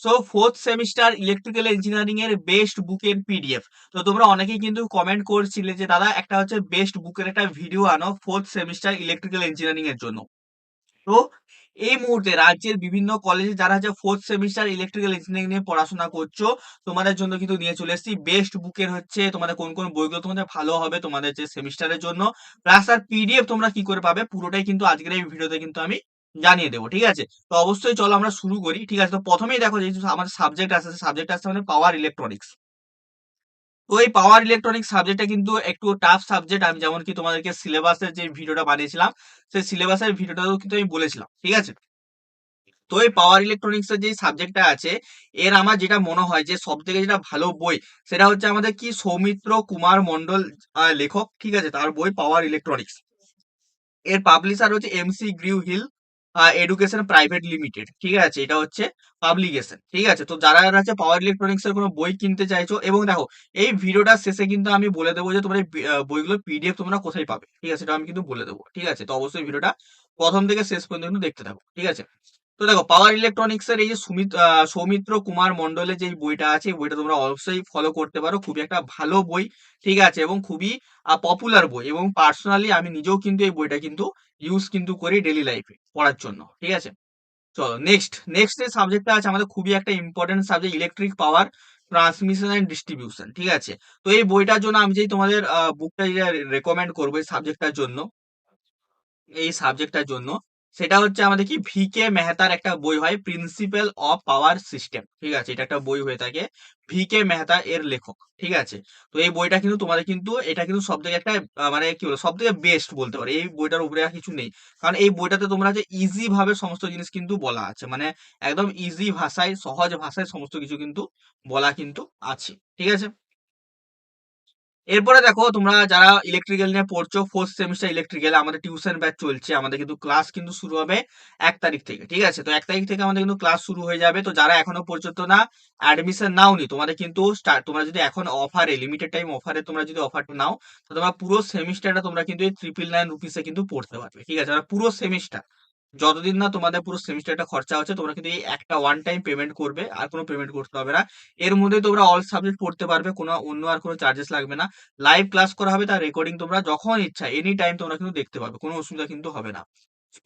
So fourth semester electrical engineering এর best বুকের PDF. তো তোমরা অনেকেই কিন্তু কমেন্ট করছিলে যে দাদা একটা হচ্ছে বেস্ট বুকের একটা ভিডিও আনো ফোর্থ সেমিস্টার ইলেকট্রিক্যাল ইঞ্জিনিয়ারিং এর জন্য। তো এই মুহূর্তে রাজ্যের বিভিন্ন কলেজে যারা হচ্ছে ফোর্থ সেমিস্টার ইলেকট্রিক্যাল ইঞ্জিনিয়ারিং নিয়ে পড়াশোনা করছো, তোমাদের জন্য কিন্তু নিয়ে চলে এসেছি বেস্ট বুকের হচ্ছে তোমাদের কোন কোন বইগুলো তোমাদের ভালো হবে তোমাদের যে সেমিস্টারের জন্য, প্লাস আর পিডিএফ তোমরা কি করে পাবে পুরোটাই কিন্তু আজকের এই ভিডিওতে কিন্তু আমি জানিয়ে দেবো। ঠিক আছে, তো অবশ্যই চলো আমরা শুরু করি। ঠিক আছে, তো প্রথমেই দেখো যে আমাদের সাবজেক্ট আছে, সাবজেক্ট আছে মানে পাওয়ার ইলেকট্রনিক্স। তো এই পাওয়ার ইলেকট্রনিক্স সাবজেক্টটা কিন্তু একটু টাফ সাবজেক্ট। আমি যেমন কি তোমাদেরকে সিলেবাসের যে ভিডিওটা বানিয়েছিলাম সেই সিলেবাসের ভিডিওটাও কিন্তু আমি বলেছিলাম। ঠিক আছে, তো এই পাওয়ার ইলেকট্রনিক্স এর যে সাবজেক্টটা আছে এর আমার যেটা মনে হয় যে সব থেকে যেটা ভালো বই সেটা হচ্ছে আমাদের কি সৌমিত্র কুমার মন্ডল লেখক। ঠিক আছে, তার বই পাওয়ার ইলেকট্রনিক্স। এর পাবলিশার হচ্ছে McGraw Hill Education Private Limited. ঠিক আছে, এটা হচ্ছে পাবলিকেশন। ঠিক আছে, তো যারা যারা হচ্ছে পাওয়ার ইলেকট্রনিক্স এর কোনো বই কিনতে চাইছো, এবং দেখো এই ভিডিওটার শেষে কিন্তু আমি বলে দেবো যে তোমার এই বইগুলো পিডিএফ তোমরা কোথায় পাবে। ঠিক আছে, এটা আমি কিন্তু বলে দেবো। ঠিক আছে, তো অবশ্যই ভিডিওটা প্রথম থেকে শেষ পর্যন্ত কিন্তু দেখতে থাকো। ঠিক আছে, তো দেখো পাওয়ার ইলেকট্রনিক্স এর এই যে সৌমিত্র কুমার মন্ডলের যে বইটা আছে এই বইটা তোমরা অবশ্যই ফলো করতে পারো, খুবই একটা ভালো বই। ঠিক আছে, এবং খুবই পপুলার বই, এবং পার্সোনালি আমি নিজেও কিন্তু এই বইটা কিন্তু ইউজ কিন্তু করি ডেলি লাইফে পড়ার জন্য। ঠিক আছে, চলো নেক্সট নেক্সট যে সাবজেক্টটা আছে আমাদের খুবই একটা important subject electric power transmission and distribution. ঠিক আছে, তো এই বইটার জন্য আমি যেই তোমাদের বুকটা রেকমেন্ড করবো এই সাবজেক্টটার জন্য, এই সাবজেক্টটার জন্য সেটা হচ্ছে আমাদের কি ভিকে মেহতার একটা বই হয় প্রিন্সিপাল অফ পাওয়ার সিস্টেম। ঠিক আছে, এটা একটা বই হয়ে থাকে, ভিকে মেহতা এর লেখক। ঠিক আছে, তো এই বইটা কিন্তু তোমাদের কিন্তু এটা কিন্তু সব থেকে একটা মানে কি বলবো সব থেকে বেস্ট বলতে পারো, এই বইটার উপরে আর কিছু নেই। কারণ এই বইটাতে তোমরা যে ইজি ভাবে সমস্ত জিনিস কিন্তু বলা আছে, মানে একদম ইজি ভাষায় সহজ ভাষায় সমস্ত কিছু কিন্তু বলা কিন্তু আছে। ঠিক আছে, এরপরে দেখো তোমরা যারা ইলেকট্রিক্যাল নিয়ে পড়ছো ফোর্থ সেমিস্টার ইলেকট্রিক্যাল, আমাদের টিউশন ব্যাচ চলছে, আমাদের কিন্তু ক্লাস কিন্তু শুরু হবে 1 তারিখ থেকে। ঠিক আছে, তো 1 তারিখ থেকে আমাদের কিন্তু ক্লাস শুরু হয়ে যাবে। তো যারা এখনো পর্যন্ত না অ্যাডমিশন নাওনি তোমাদের কিন্তু স্টার্ট, তোমরা যদি এখন অফারে লিমিটেড টাইম অফারে তোমরা যদি অফারটা নাও তো তোমরা পুরো সেমিস্টারটা তোমরা কিন্তু এই 999 রুপিসে কিন্তু পড়তে পারবে। ঠিক আছে, আর পুরো সেমিস্টার যতদিন না তোমাদের পুরো সেমিস্টারটা খরচা হচ্ছে তোমরা কিন্তু এই একটা ওয়ান টাইম পেমেন্ট করবে, আর কোনো পেমেন্ট করতে হবে না। এর মধ্যে তোমরা অল সাবজেক্ট পড়তে পারবে, কোনো অন্য আর কোনো চার্জেস লাগবে না। লাইভ ক্লাস করা হবে, তার রেকর্ডিং তোমরা যখন ইচ্ছা এনি টাইম তোমরা কিন্তু দেখতে পাবে, কোনো অসুবিধা কিন্তু হবে না।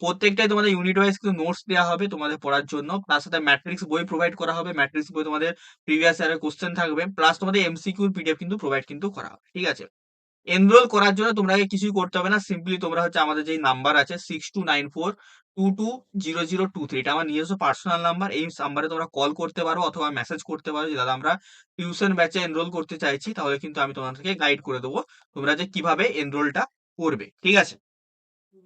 প্রত্যেকটাই তোমাদের ইউনিট ওয়াইজ কিন্তু নোটস দেওয়া হবে তোমাদের পড়ার জন্য, তার সাথে ম্যাট্রিক্স বই প্রোভাইড করা হবে, ম্যাট্রিক্স বই তোমাদের প্রিভিয়াস ইয়ারের কোশ্চেন থাকবে, প্লাস তোমাদের এমসিকিউর পিডিএফ কিন্তু প্রোভাইড কিন্তু করা হবে। ঠিক আছে, এনরোল করার জন্য তোমাকে কিছুই করতে হবে না, সিম্পলি তোমরা হচ্ছে আমাদের যে নাম্বার আছে 6294220023, এটা আমার নিজস্ব পার্সোনাল নাম্বার। এই নাম্বারে তোমরা কল করতে পারো অথবা মেসেজ করতে পারো যে দাদা আমরা টিউশন ব্যাচে এনরোল করতে চাইছি, তাহলে কিন্তু আমি তোমাদেরকে গাইড করে দেবো তোমরা যে কিভাবে এনরোলটা করবে। ঠিক আছে,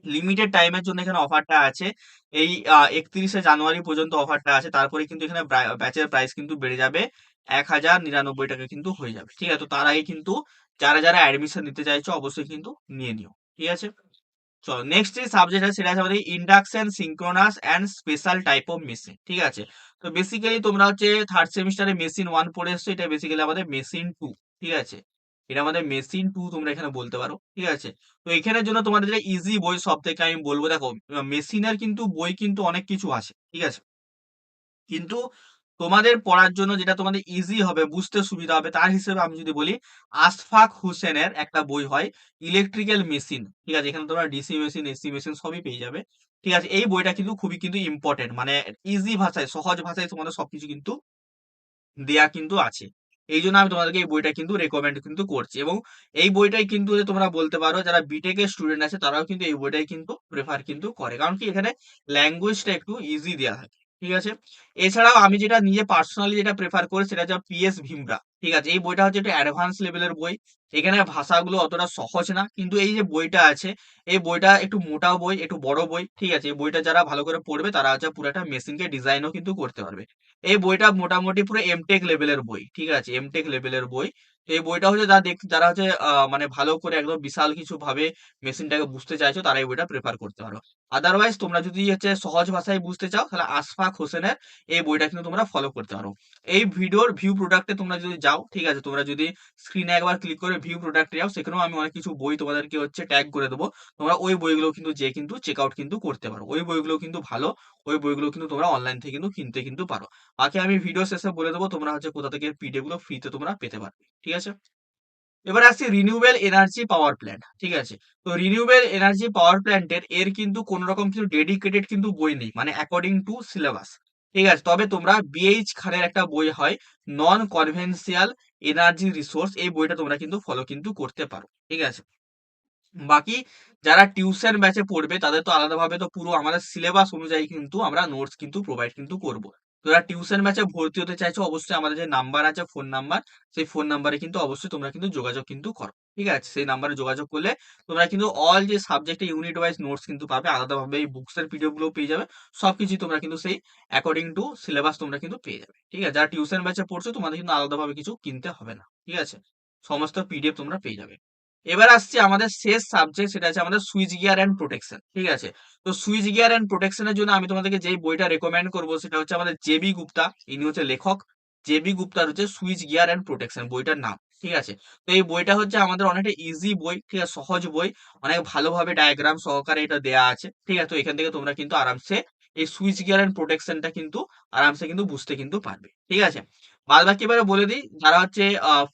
লিমিটেড টাইমের জন্য এখানে অফারটা আছে, এই 31শে জানুয়ারি পর্যন্ত অফারটা আছে, তারপরে কিন্তু এখানে ব্যাচের প্রাইস কিন্তু বেড়ে যাবে 1099 টাকা কিন্তু হয়ে যাবে। ঠিক আছে, তো তার আগে কিন্তু যারা যারা অ্যাডমিশন নিতে চাইছো অবশ্যই কিন্তু নিয়ে নিও। ঠিক আছে, চলো নেক্সট যে সাবজেক্ট আছে সেটা আছে আমাদের induction synchronous and special type of machine. ঠিক আছে, তো বেসিক্যালি তোমরা হচ্ছে থার্ড সেমিস্টারে মেশিন 1 পড়ে এসছো, এটা বেসিক্যালি আমাদের মেশিন 2। ঠিক আছে, এটা আমাদের মেশিন 2 তোমরা এখানে বলতে পারো। ঠিক আছে, তো এখানের জন্য তোমাদের যেটা ইজি বই সব থেকে আমি বলবো, দেখো মেশিনের কিন্তু বই কিন্তু অনেক কিছু আছে। ঠিক আছে, কিন্তু তোমাদের পড়ার জন্য যেটা তোমাদের ইজি হবে বুঝতে সুবিধা হবে তার হিসেবে আমি যদি বলি আশফাক হোসেনের একটা বই হয় ইলেকট্রিক্যাল মেশিন। ঠিক আছে, এখানে তোমরা ডিসি মেশিন এসি মেশিন সবই পেয়ে যাবে। ঠিক আছে, এই বইটা কিন্তু খুবই কিন্তু ইম্পর্টেন্ট, মানে ইজি ভাষায় সহজ ভাষায় তোমাদের সবকিছু কিন্তু দেয়া কিন্তু আছে। এই জন্য আমি তোমাদেরকে এই বইটা কিন্তু রেকমেন্ড কিন্তু করছি, এবং এই বইটাই কিন্তু যে তোমরা বলতে পারো যারা বিটেক এর স্টুডেন্ট আছে তারাও কিন্তু এই বইটাই কিন্তু প্রেফার কিন্তু করে, কারণ কি এখানে ল্যাঙ্গুয়েজটা একটু ইজি দেওয়া থাকে। ঠিক আছে, এছাড়াও আমি যেটা নিজে পার্সোনালি যেটা প্রেফার করি সেটা হচ্ছে পিএস ভীমরা। ঠিক আছে, এই বইটা হচ্ছে একটা অ্যাডভান্স লেভেলের বই, এখানে ভাষাগুলো অতটা সহজ না, কিন্তু এই যে বইটা আছে এই বইটা একটু মোটাও বই একটু বড় বই। ঠিক আছে, এই বইটা যারা ভালো করে পড়বে তারা হচ্ছে পুরো একটা মেশিনকে ডিজাইনও কিন্তু করতে পারবে। এই বইটা মোটামুটি পুরো এমটেক লেভেলের বই। ঠিক আছে, এমটেক লেভেলের বই। তো এই বইটা হচ্ছে যারা হচ্ছে মানে ভালো করে একদম বিশাল কিছু ভাবে মেশিনটাকে বুঝতে চাইছো তারা এই বইটা প্রেফার করতে পারো। আদারওয়াইজ তোমরা যদি হচ্ছে সহজ ভাষায় বুঝতে চাও তাহলে আশফাক হোসেনের এই বইটা কিন্তু তোমরা ফলো করতে পারো। এই ভিডিওর ভিউ প্রোডাক্টে তোমরা যদি যাও, ঠিক আছে, তোমরা যদি স্ক্রিনে একবার ক্লিক করে ভিউ প্রোডাক্টে যাও সেখানেও আমি অনেক কিছু বই তোমাদেরকে হচ্ছে ট্যাগ করে দেবো, তোমরা ওই বইগুলো কিন্তু যে কিন্তু চেক আউট কিন্তু করতে পারো, ওই বইগুলো কিন্তু ভালো, ওই বইগুলো কিন্তু তোমরা অনলাইন থেকে কিন্তু কিনতে কিন্তু পারো। বাকি আমি ভিডিও শেষে বলে দেবো তোমরা হচ্ছে কোথা থেকে পিডিএফ গুলো ফ্রিতে তোমরা পেতে পারবে। ঠিক আছে? এবার আসছি রিনিউয়েবল এনার্জি পাওয়ার প্ল্যান্ট। ঠিক আছে? তো রিনিউয়েবল এনার্জি পাওয়ার প্ল্যান্টের কিন্তু কোন রকম কিছু ডেডিকেটেড কিন্তু বই নেই। মানে অ্যাকর্ডিং টু সিলেবাস। ঠিক আছে? তবে তোমরা বিএইচ খানের একটা বই হয় নন কনভেনশনাল এনার্জি রিসোর্স, এই বইটা তোমরা কিন্তু ফলো কিন্তু করতে পারো। ঠিক আছে? বাকি যারা টিউশন ব্যাচে পড়বে তাদের তো আলাদাভাবে তো পুরো আমাদের সিলেবাস অনুযায়ী কিন্তু আমরা নোটস কিন্তু প্রোভাইড কিন্তু করব। তো যারা টিউশন ব্যাচে ভর্তি হতে চাইছো অবশ্যই আমাদের যে নাম্বার আছে ফোন নাম্বার, সেই ফোন নাম্বারে কিন্তু অবশ্যই তোমরা কিন্তু যোগাযোগ কিন্তু করো। ঠিক আছে? সেই নাম্বারে যোগাযোগ করলে তোমরা কিন্তু অল যে সাবজেক্টে ইউনিট ওয়াইজ নোটস কিন্তু পাবে, আলাদাভাবে এই বুকস এর পিডিএফ গুলো পেয়ে যাবে। সবকিছু তোমরা কিন্তু সেই অ্যাকর্ডিং টু সিলেবাস তোমরা কিন্তু পেয়ে যাবে। ঠিক আছে? যারা টিউশন ব্যাচে পড়ছো তোমাদের কিন্তু আলাদাভাবে কিছু কিনতে হবে না। ঠিক আছে? সমস্ত পিডিএফ তোমরা পেয়ে যাবে। এবার আসছি আমাদের শেষ সাবজেক্ট, সেটা আছে আমাদের সুইচ গিয়ার এন্ড প্রোটেকশন। ঠিক আছে? তো সুইচ গিয়ার এন্ড প্রোটেকশনের জন্য আমি তোমাদেরকে যেই বইটা রেকমেন্ড করবো সেটা হচ্ছে আমাদের জেবি গুপ্তা, ইনি হচ্ছে লেখক। জেবি গুপ্তার হচ্ছে সুইচ গিয়ার এন্ড প্রোটেকশন বইটার নাম। ঠিক আছে? তো এই বইটা হচ্ছে আমাদের অনেকটা ইজি বই, ঠিক আছে? সহজ বই, অনেক ভালোভাবে ডায়াগ্রাম সহকারে এটা দেয়া আছে। ঠিক আছে? তো এখান থেকে তোমরা কিন্তু আরামসে এই সুইচ গিয়ার এন্ড প্রোটেকশনটা কিন্তু আরামসে কিন্তু বুঝতে কিন্তু পারবে। ঠিক আছে? বাদ বাকি এবারে বলে দিই, যারা হচ্ছে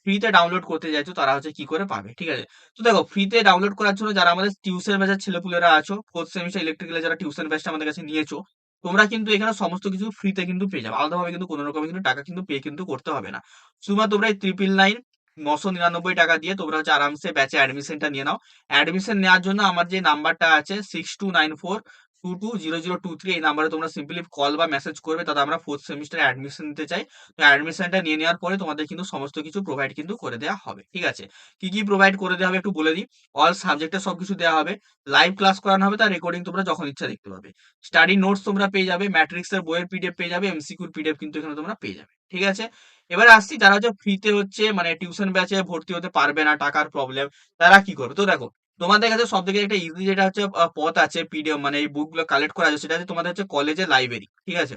ফ্রিতে ডাউনলোড করতে চাইছো তারা হচ্ছে কি করে পাবে। ঠিক আছে? তো দেখো, ফ্রিতে ডাউনলোড করার জন্য যারা আমাদের টিউশন ব্যাচের ছেলেপুলেরা আছো, ফোর্থ সেমিস্টার ইলেকট্রিক্যালে যারা টিউশন ব্যাচটা আমাদের কাছে নিয়েছো, তোমরা কিন্তু এখানে সমস্ত কিছু ফ্রিতে কিন্তু পেয়ে যাবে। আলাদাভাবে কিন্তু কোনো রকম কিন্তু টাকা কিন্তু পে কিন্তু করতে হবে না। শুধুমাত্র তোমরা এই 999 999 টাকা দিয়ে তোমরা হচ্ছে আরামসে ব্যাচে অ্যাডমিশনটা নিয়ে নাও। অ্যাডমিশন নেওয়ার জন্য আমার যে নাম্বারটা আছে 6294220023, এই নাম্বারে তোমরা সিম্পলি কল বা মেসেজ করবে, দাদা আমরা ফোর্থ সেমিস্টারে অ্যাডমিশন নিতে চাই। তো অ্যাডমিশনটা নিয়ে নেওয়ার পরে তোমাদের কিন্তু সমস্ত কিছু প্রোভাইড কিন্তু করে দেওয়া হবে। ঠিক আছে? কি কি প্রোভাইড করে দেওয়া হবে একটু বলে দিই। অল সাবজেক্টের সবকিছু দেওয়া হবে। লাইভ ক্লাস করানো হবে, তার রেকর্ডিং তোমরা যখন ইচ্ছা দেখতে পাবে। স্টাডি নোটস তোমরা পেয়ে যাবে, ম্যাট্রিক্স এর বইয়ের পিডিএফ পেয়ে যাবে, এমসিকিউর পিডিএফ কিন্তু এখানে তোমরা পেয়ে যাবে। ঠিক আছে? এবার আসছি যারা হচ্ছে ফ্রিতে হচ্ছে মানে টিউশন ব্যাচে ভর্তি হতে পারবে না, টাকার প্রবলেম, তারা কি করবে? তো দেখো, তোমাদের কাছে সব থেকে একটা ইজি যেটা হচ্ছে পথ আছে পিডিএফ মানে এই বুকগুলো কালেক্ট করা আছে, সেটা হচ্ছে তোমাদের হচ্ছে কলেজের লাইব্রেরি। ঠিক আছে?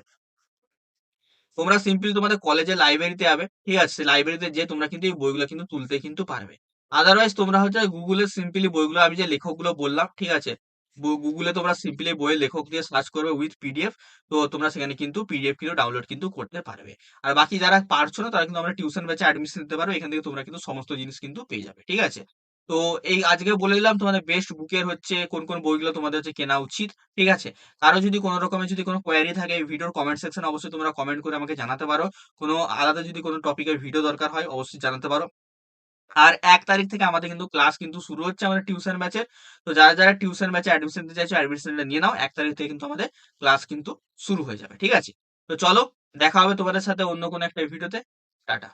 তোমরা সিম্পলি তোমাদের কলেজের লাইব্রেরিতে যাবে। ঠিক আছে? সেই লাইব্রেরিতে যেয়ে তোমরা কিন্তু এই বইগুলো কিন্তু তুলতে কিন্তু পারবে। আদারওয়াইজ তোমরা হচ্ছে গুগলে সিম্পলি বইগুলো, আমি যে লেখকগুলো বললাম, ঠিক আছে? গুগলে তোমরা সিম্পলি বইয়ের লেখক দিয়ে সার্চ করবে উইথ পিডিএফ। তো তোমরা সেখানে কিন্তু পিডিএফ কিন্তু ডাউনলোড কিন্তু করতে পারবে। আর বাকি যারা পারছো না তারা কিন্তু আমরা টিউশন ব্যাচে অ্যাডমিশন নিতে পারো। এখান থেকে তোমরা কিন্তু সমস্ত জিনিস কিন্তু পেয়ে যাবে। ঠিক আছে? তো এই আজকে বলে দিলাম তোমাদের বেস্ট বুকের হচ্ছে কোন কোন বইগুলো তোমাদের হচ্ছে কেনা উচিত। ঠিক আছে? কারো যদি কোনো রকমের যদি কোনো কোয়েরি থাকে এই ভিডিওর কমেন্ট সেকশনে অবশ্যই তোমরা কমেন্ট করে আমাকে জানাতে পারো। কোনো আলাদা যদি কোনো টপিকের ভিডিও দরকার হয় অবশ্যই জানাতে পারো। আর ১ তারিখ থেকে আমাদের কিন্তু ক্লাস কিন্তু শুরু হচ্ছে আমাদের টিউশন ব্যাচের। তো যারা টিউশন ব্যাচে অ্যাডমিশন নিতে চাইছো অ্যাডমিশনটা নিয়ে নাও। ১ তারিখ থেকে কিন্তু আমাদের ক্লাস কিন্তু শুরু হয়ে যাবে। ঠিক আছে? তো চলো, দেখা হবে তোমাদের সাথে অন্য কোনো একটা ভিডিওতে। টাটা।